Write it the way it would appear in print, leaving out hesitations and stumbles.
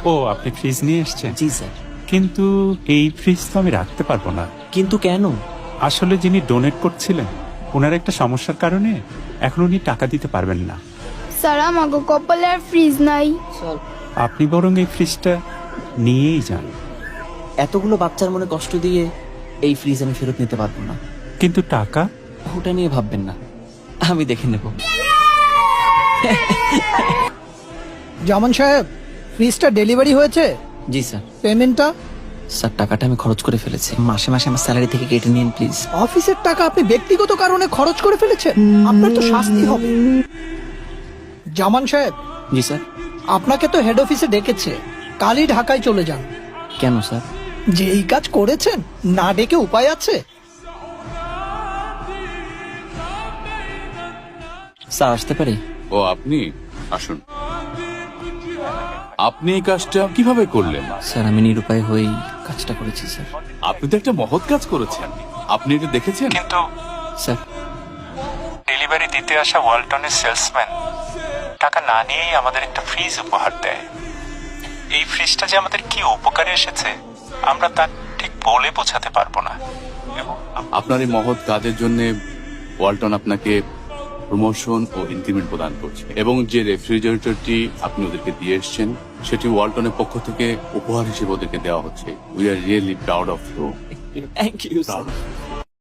ও, আপনি ফ্রিজ নিয়ে এসেছেন? জি স্যার। কিন্তু এই ফ্রিজ তো আমি রাখতে পারবো না। কিন্তু কেন? আসলে যিনি ডোনেট করছিলেন ওনার একটা সমস্যার কারণে এখন উনি টাকা দিতে পারবেন না। স্যার আমাকে কপালে আর ফ্রিজ নাই। আপনি বরং এই ফ্রিজটা নিয়েই যান। এতগুলো বাচ্চার মনে কষ্ট দিয়ে এই ফ্রিজ আমি ফেরত নিতে পারবো না। কিন্তু টাকা? ওটা নিয়ে ভাববেন না, আমি দেখে নেব। জামান সাহেব, ফ্রিজটা ডেলিভারি হয়েছে? জি স্যার। পেমেন্টটা? স্যার টাকাটা আমি খরচ করে ফেলেছি, মাসে মাসে আমার স্যালারি থেকে কেটে নিন প্লিজ। অফিসের টাকা আপনি ব্যক্তিগত কারণে খরচ করে ফেলেছেন, আপনার তো শাস্তি হবে। জামান সাহেব, জি স্যার। আপনাকে তো হেড অফিসে ডেকেছে, কালই ঢাকায় চলে যান। কেন স্যার? যে এই কাজ করেছেন, না ডেকে উপায় আছে? স্যার আসতে পারি? ও, আপনি আসুন। আপনি এই কাজটা কিভাবে করলেন? স্যার আমি নিরুপায় হয়েই কাজটা করেছি স্যার। আপনি তো একটা মহৎ কাজ করেছেন। আপনি এটা দেখেছেন? কিন্তু স্যার ডেলিভারি দিতে আসা ওয়ালটনের সেলসম্যান টাকা না নিয়েই আমাদের একটা ফ্রিজ উপহার দেয়। এই ফ্রিজটা যে আমাদের কি উপকারে এসেছে আমরা তা ঠিক বলে বোঝাতে পারবো না। আপনার এই মহৎ কাজের জন্য ওয়ালটন আপনাকে প্রমোশন ও ইনক্রিমেন্ট প্রদান করছে, এবং যে রেফ্রিজারেটরটি আপনি ওদেরকে দিয়ে এসেছেন সেটি ওয়ালটনের পক্ষ থেকে উপহার হিসেবে ওদেরকে দেওয়া হচ্ছে। We are really proud of you. Thank you sir.